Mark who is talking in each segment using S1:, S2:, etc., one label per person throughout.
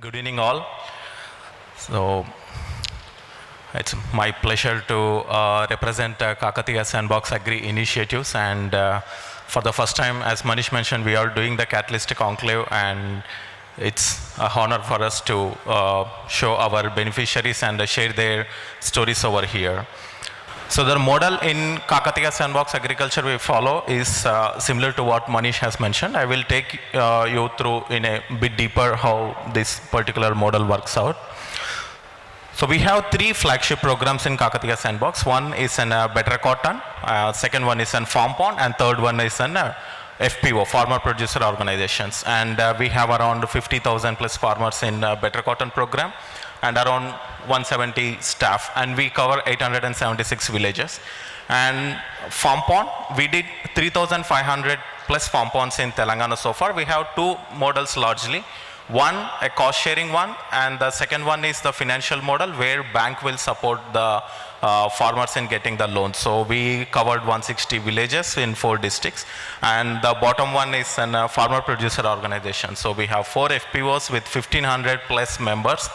S1: Good evening, all. So, it's my pleasure to represent Kakatiya Sandbox Agri Initiatives, and for the first time, as Manish mentioned, we are doing the Catalyst Conclave, and it's a honor for us to show our beneficiaries and share their stories over here. So the model in Kakatiya Sandbox Agriculture we follow is similar to what Manish has mentioned. I will take you through in a bit deeper how this particular model works out. So we have three flagship programs in Kakatiya Sandbox. One is an Better Cotton, second one is an Farm Pond, and third one is an FPO, Farmer Producer Organizations. And we have around 50,000 plus farmers in Better Cotton program, and around 170 staff, and we cover 876 villages. And Farm Pond, we did 3,500 plus farm ponds in Telangana so far. We have two models largely. One, a cost sharing one, and the second one is the financial model where bank will support the farmers in getting the loan. So we covered 160 villages in 4 districts. And the bottom one is a farmer producer organization. So we have 4 FPOs with 1,500 plus members,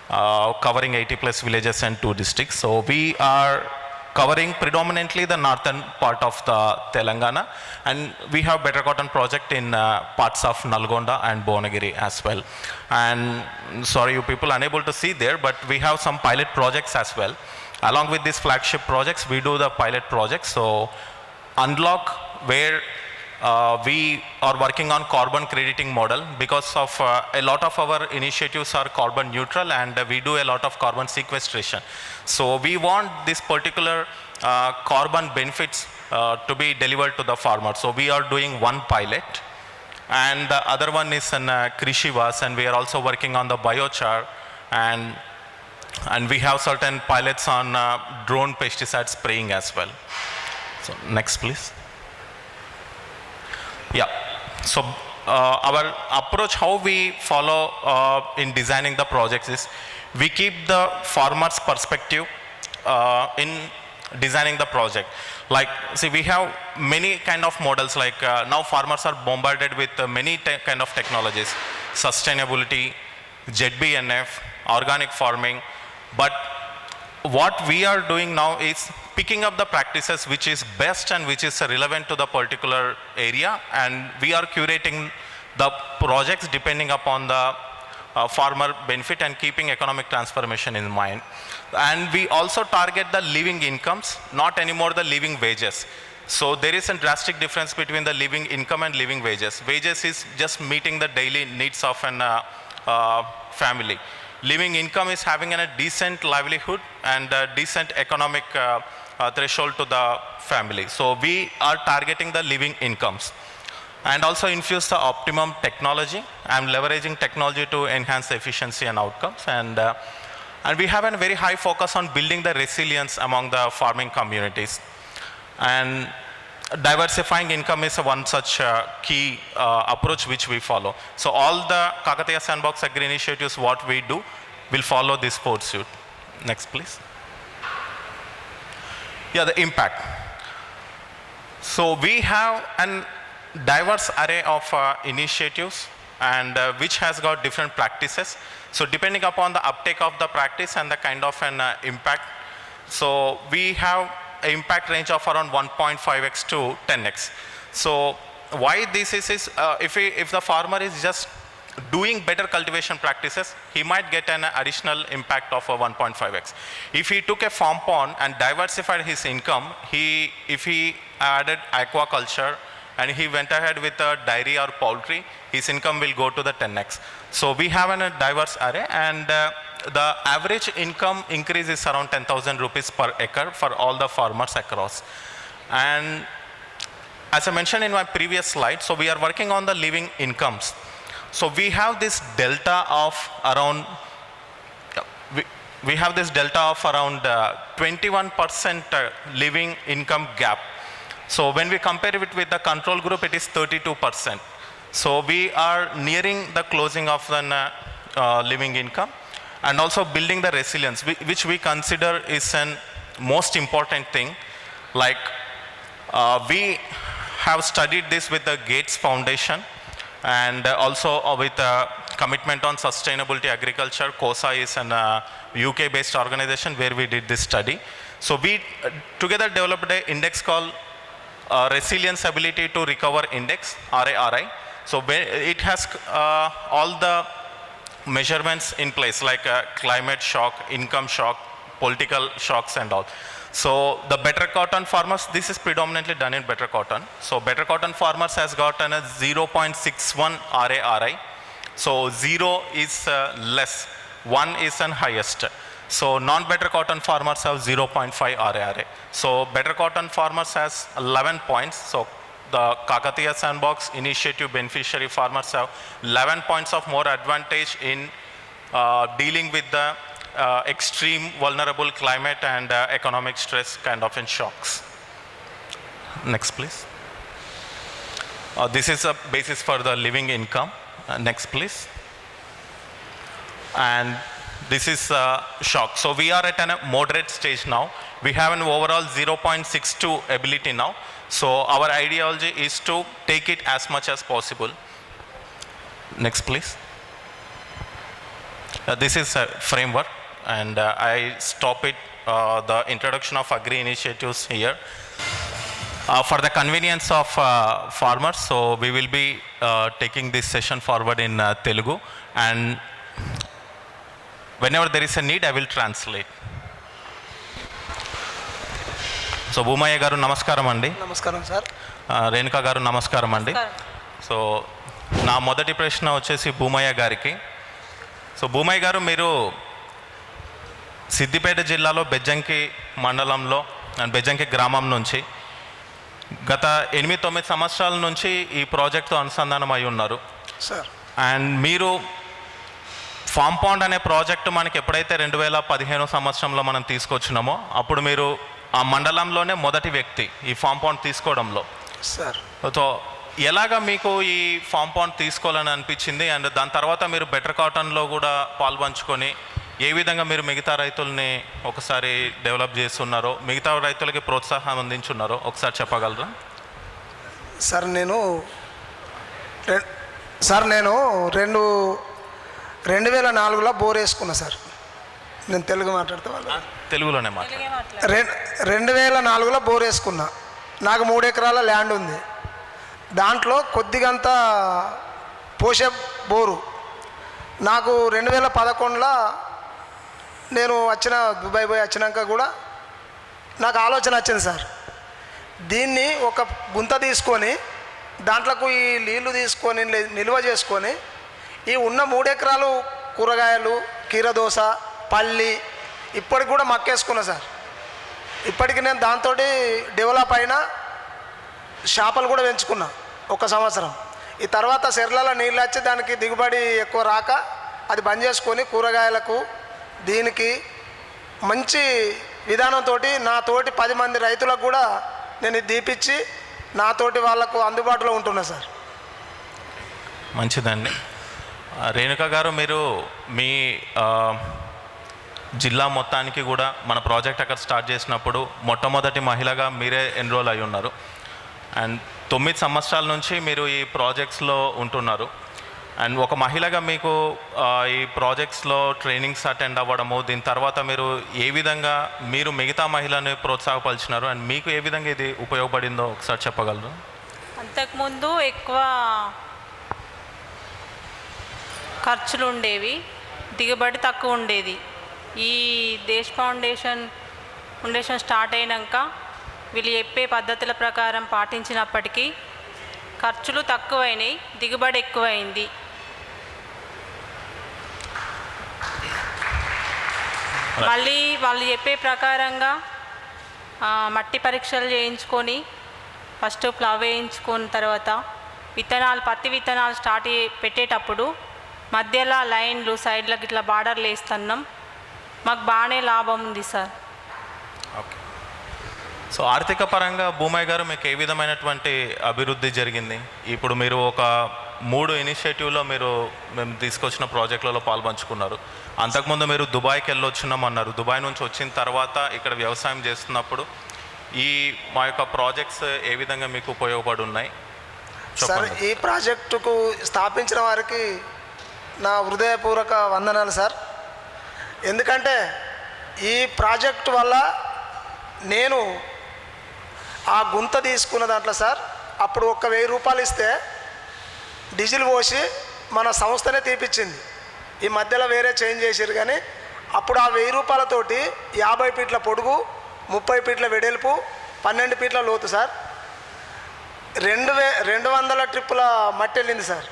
S1: covering 80 plus villages and 2 districts. So we are covering predominantly the northern part of the Telangana, and we have Better Cotton project in parts of Nalgonda and Bhuvanagiри as well. And sorry you people unable to see there, but we have some pilot projects as well. Along with these flagship projects, we do the pilot projects. So Unlock, where we are working on carbon crediting model because of a lot of our initiatives are carbon neutral, and we do a lot of carbon sequestration. So we want this particular carbon benefits to be delivered to the farmer. So we are doing one pilot, and the other one is in Krishivas, and we are also working on the biochar, and we have certain pilots on drone pesticide spraying as well. So next please. Yeah, so our approach, how we follow in designing the projects is, we keep the farmer's perspective in designing the project. Like, see, we have many kind of models, like now farmers are bombarded with many kind of technologies, sustainability, ZBNF, organic farming, but what we are doing now is picking up the practices which is best and which is relevant to the particular area, and we are curating the projects depending upon the farmer benefit and keeping economic transformation in mind. And we also target the living incomes, not anymore the living wages. So there is a drastic difference between the living income and living wages. Wages is just meeting the daily needs of an family. Living income is having a decent livelihood and a decent economic threshold to the family. So we are targeting the living incomes, and also infuse the optimum technology. I'm leveraging technology to enhance the efficiency and outcomes, and we have a very high focus on building the resilience among the farming communities. And diversifying income is one such key approach which we follow. So all the Kakatiya Sandbox Agri initiatives, what we do, will follow this pursuit. Next, please. Yeah, the impact. So we have a diverse array of initiatives, and which has got different practices. So depending upon the uptake of the practice and the kind of an impact, so we have an impact range of around 1.5x to 10x. So why this is if the farmer is just doing better cultivation practices, he might get an additional impact of a 1.5x. If he took a farm pond and diversified his income, if he added aquaculture and he went ahead with a dairy or poultry, his income will go to the 10x. So we have a diverse array, and the average income increase is around 10,000 rupees per acre for all the farmers across. And as I mentioned in my previous slide, so we are working on the living incomes. So we have this delta of around, we have this delta of around 21% living income gap. So when we compare it with the control group, it is 32%. So we are nearing the closing of the living income, and also building the resilience, which we consider is an most important thing. Like we have studied this with the Gates Foundation, and also with commitment on sustainability agriculture. COSA is an UK-based organization where we did this study. So we together developed an index called Resilience Ability to Recover Index, RARI. So it has all the measurements in place, like climate shock, income shock, political shocks and all. So the better cotton farmers, this is predominantly done in better cotton. So better cotton farmers has gotten a 0.61 RARI. So 0 is less, 1 is an highest. So non-better cotton farmers have 0.5 RARI. So better cotton farmers has 11 points. So the Kakatiya Sandbox Initiative beneficiary farmers have 11 points of more advantage in dealing with the extreme vulnerable climate and economic stress kind of in shocks. Next please. This is a basis for the living income. Next please. And this is shock. So we are at a moderate stage now. We have an overall 0.62 ability now. So our ideology is to take it as much as possible. Next please. This is a framework, and I stop it, the introduction of agri initiatives here. For the convenience of farmers, so we will be taking this session forward in Telugu, and whenever there is a need, I will translate. So Bhumaiah garu నమస్కారం అండి.
S2: నమస్కారం sir.
S1: Renuka గారు నమస్కారం అండి. So నా మొదటి ప్రశ్న వచ్చేసి భూమయ్య గారికి. సో భూమయ్య గారు, మీరు సిద్దిపేట జిల్లాలో బెజ్జంకి మండలంలో బెజ్జంకి గ్రామం నుంచి గత 8-9 సంవత్సరాల నుంచి ఈ ప్రాజెక్టుతో అనుసంధానం అయి ఉన్నారు
S2: సార్.
S1: అండ్ మీరు ఫామ్ పాండ్ అనే ప్రాజెక్టు మనకి ఎప్పుడైతే 2015 సంవత్సరంలో మనం తీసుకొచ్చినామో అప్పుడు మీరు ఆ మండలంలోనే మొదటి వ్యక్తి ఈ ఫామ్ పాండ్ తీసుకోవడంలో
S2: సార్.
S1: సో ఎలాగా మీకు ఈ ఫామ్ పాండ్ తీసుకోవాలని అనిపించింది, అండ్ దాని తర్వాత మీరు బెటర్ కాటన్లో కూడా పాల్పంచుకొని ఏ విధంగా మీరు మిగతా రైతుల్ని ఒకసారి డెవలప్ చేస్తున్నారో, మిగతా రైతులకి ప్రోత్సాహం అందించున్నారో ఒకసారి చెప్పగలరా?
S2: సార్ నేను 2004లో బోర్ వేసుకున్నా సార్. నేను తెలుగు మాట్లాడితే వాళ్ళు
S1: తెలుగులోనే
S2: 2004లో బోర్ వేసుకున్నా. నాకు 3 ఎకరాల ల్యాండ్ ఉంది. దాంట్లో కొద్దిగంత పోసే బోరు. నాకు 2011లో నేను దుబాయ్ పోయి వచ్చినాక కూడా నాకు ఆలోచన వచ్చింది సార్, దీన్ని ఒక గుంత తీసుకొని దాంట్లోకి ఈ నీళ్లు తీసుకొని నిల్వ చేసుకొని ఈ ఉన్న 3 ఎకరాలు కూరగాయలు, కీరదోస, పల్లి ఇప్పటికి కూడా మక్కేసుకున్నా సార్. ఇప్పటికి నేను దాంతో డెవలప్ అయినా, చేపలు కూడా పెంచుకున్నా 1 సంవత్సరం. ఈ తర్వాత చెర్లలో నీళ్ళు వచ్చి దానికి దిగుబడి ఎక్కువ రాక అది బంద్ చేసుకొని కూరగాయలకు దీనికి మంచి విధానంతో నాతోటి 10 మంది రైతులకు కూడా నేను ఇది దీపించి నాతోటి వాళ్ళకు అందుబాటులో ఉంటున్నా సార్.
S1: మంచిదండి. రేణుక గారు, మీరు మీ జిల్లా మొత్తానికి కూడా మన ప్రాజెక్ట్ అక్కడ స్టార్ట్ చేసినప్పుడు మొట్టమొదటి మహిళగా మీరే ఎన్రోల్ అయి ఉన్నారు. అండ్ 9 సంవత్సరాల నుంచి మీరు ఈ ప్రాజెక్ట్స్లో ఉంటున్నారు. అండ్ ఒక మహిళగా మీకు ఈ ప్రాజెక్ట్స్లో ట్రైనింగ్స్ అటెండ్ అవ్వడము, దీని తర్వాత మీరు ఏ విధంగా మీరు మిగతా మహిళని ప్రోత్సాహపరిచినారు అండ్ మీకు ఏ విధంగా ఇది ఉపయోగపడిందో ఒకసారి చెప్పగలరు?
S3: అంతకుముందు ఎక్కువ ఖర్చులు ఉండేవి, దిగుబడి తక్కువ ఉండేది. ఈ దేశ్ ఫౌండేషన్ స్టార్ట్ అయినాక వీళ్ళు చెప్పే పద్ధతుల ప్రకారం పాటించినప్పటికీ ఖర్చులు తక్కువైనాయి, దిగుబడి ఎక్కువైంది. మళ్ళీ వాళ్ళు చెప్పే ప్రకారంగా మట్టి పరీక్షలు చేయించుకొని ఫస్ట్ ప్లవ్ వేయించుకున్న తర్వాత పత్తి విత్తనాలు పెట్టేటప్పుడు మధ్యలో లైన్లు సైడ్లకు ఇట్లా బార్డర్లు వేస్తున్నాం. మాకు బాగానే లాభం ఉంది సార్.
S1: ఓకే. సో ఆర్థిక పరంగా భూమయ్య గారు మీకు ఏ విధమైనటువంటి అభివృద్ధి జరిగింది? ఇప్పుడు మీరు ఒక 3 ఇనిషియేటివ్లో మేము తీసుకొచ్చిన ప్రాజెక్టులలో పాల్పంచుకున్నారు. అంతకుముందు మీరు దుబాయ్కి వెళ్ళొచ్చున్నామన్నారు. దుబాయ్ నుంచి వచ్చిన తర్వాత ఇక్కడ వ్యవసాయం చేస్తున్నప్పుడు మా యొక్క ప్రాజెక్ట్స్ ఏ విధంగా మీకు ఉపయోగపడి ఉన్నాయి?
S2: సార్, ఈ ప్రాజెక్టుకు స్థాపించిన వారికి నా హృదయపూర్వక వందనాలు సార్. ఎందుకంటే ఈ ప్రాజెక్టు వల్ల నేను ఆ గుంత తీసుకున్న దాంట్లో సార్ అప్పుడు ఒక 1000 రూపాయలు ఇస్తే డీజిల్ పోసి మన సంస్థనే తీపిచ్చింది. ఈ మధ్యలో వేరే చేంజ్ చేసారు కానీ అప్పుడు ఆ 1000 రూపాయలతోటి 50 ఫీట్ల పొడుగు, 30 ఫీట్ల వెడల్పు, 12 ఫీట్ల లోతు సార్ 200 ట్రిప్పుల మట్టి వెళ్ళింది సార్.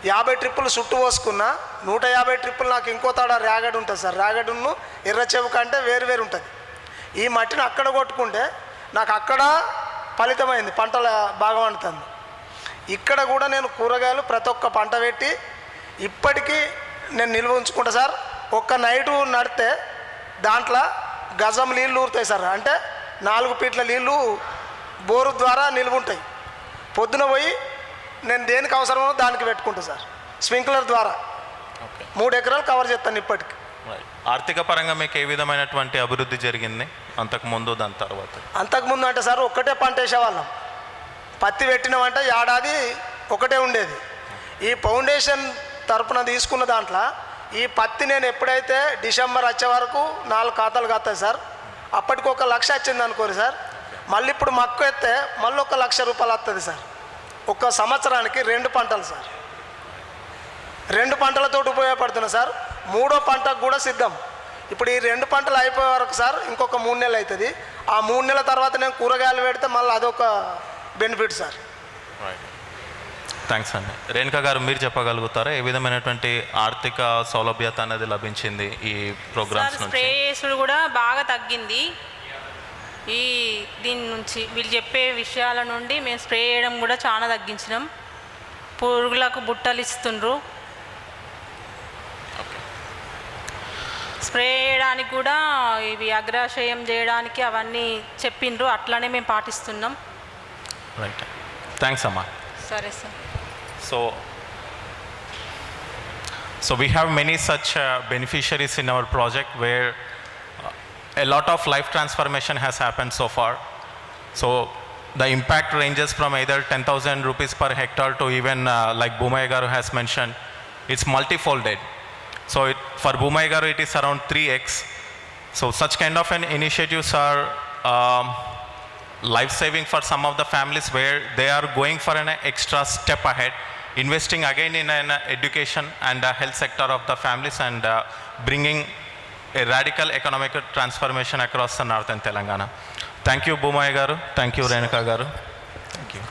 S2: 50 ట్రిప్పులు చుట్టూ పోసుకున్నా, 150 ట్రిప్పులు నాకు ఇంకో తాడ ర్యాగడ్ ఉంటుంది సార్. ర్యాగడ్ను ఎర్ర చెవు కంటే వేరు ఉంటుంది. ఈ మట్టిని అక్కడ కొట్టుకుంటే నాకు అక్కడ ఫలితమైంది, పంటల బాగా వండుతుంది. ఇక్కడ కూడా నేను కూరగాయలు ప్రతి ఒక్క పంట పెట్టి ఇప్పటికీ నేను నిల్వ ఉంచుకుంటా సార్. ఒక్క నైటు నడితే దాంట్లో గజం నీళ్ళు ఊరుతాయి సార్. అంటే 4 ఫీట్ల నీళ్ళు బోరు ద్వారా నిల్వ ఉంటాయి. పొద్దున పోయి నేను దేనికి అవసరమో దానికి పెట్టుకుంటా సార్. స్ప్రింక్లర్ ద్వారా 3 ఎకరాలు కవర్ చేస్తాను ఇప్పటికి.
S1: ఆర్థిక పరంగా మీకు ఏ విధమైనటువంటి అభివృద్ధి జరిగింది అంతకుముందు దాని తర్వాత?
S2: అంతకుముందు అంటే సార్ ఒక్కటే పంట వేసేవాళ్ళం. పత్తి పెట్టినామంటే ఏడాది ఒకటే ఉండేది. ఈ ఫౌండేషన్ తరపున తీసుకున్న దాంట్లో ఈ పత్తి నేను ఎప్పుడైతే డిసెంబర్ వచ్చే వరకు 4 ఖాతాలు కాస్తాయి సార్. అప్పటికి 1 లక్ష వచ్చింది అనుకోరు సార్. మళ్ళీ ఇప్పుడు మక్కు ఎత్తే మళ్ళీ 1 లక్ష రూపాయలు వస్తుంది సార్. ఒక సంవత్సరానికి 2 పంటలు సార్. 2 పంటలతో ఉపయోగపడుతున్నా సార్. 3వ పంటకు కూడా సిద్ధం. ఇప్పుడు ఈ 2 పంటలు అయిపోయే వరకు సార్ ఇంకొక 3 నెలలు అవుతుంది. ఆ 3 నెలల తర్వాత నేను కూరగాయలు పెడితే మళ్ళీ అదొక బెనిఫిట్ సార్.
S1: థ్యాంక్స్ అండి. రేణుక గారు మీరు చెప్పగలుగుతారా ఏ విధమైనటువంటి ఆర్థిక సౌలభ్యత అనేది లభించింది ఈ ప్రోగ్రామ్స్ నుంచి?
S3: స్ప్రే చేసుడు కూడా బాగా తగ్గింది. దీని నుంచి వీళ్ళు చెప్పే విషయాల నుండి మేము స్ప్రే చేయడం కూడా చాలా తగ్గించినాం. పురుగులకు బుట్టలు ఇస్తుండ్రు. స్ప్రే చేయడానికి కూడా ఇవి అగ్రాశయం చేయడానికి అవన్నీ చెప్పిండ్రు. అట్లానే మేము పాటిస్తున్నాం.
S1: రైట్, థ్యాంక్స్ అమ్మా.
S3: సరే sir.
S1: So we have many such beneficiaries in our project where a lot of life transformation has happened so far. So the impact ranges from either 10,000 rupees per hectare to even like Bhumaiah garu has mentioned, it's multifolded. So for Bhumaiah garu it is around 3x. So such kind of initiatives are life saving for some of the families where they are going for an extra step ahead, investing again in an education and health sector of the families and bringing a radical economic transformation across the northern Telangana. Thank you Bhumaiah garu, thank you Renuka garu. Thank you.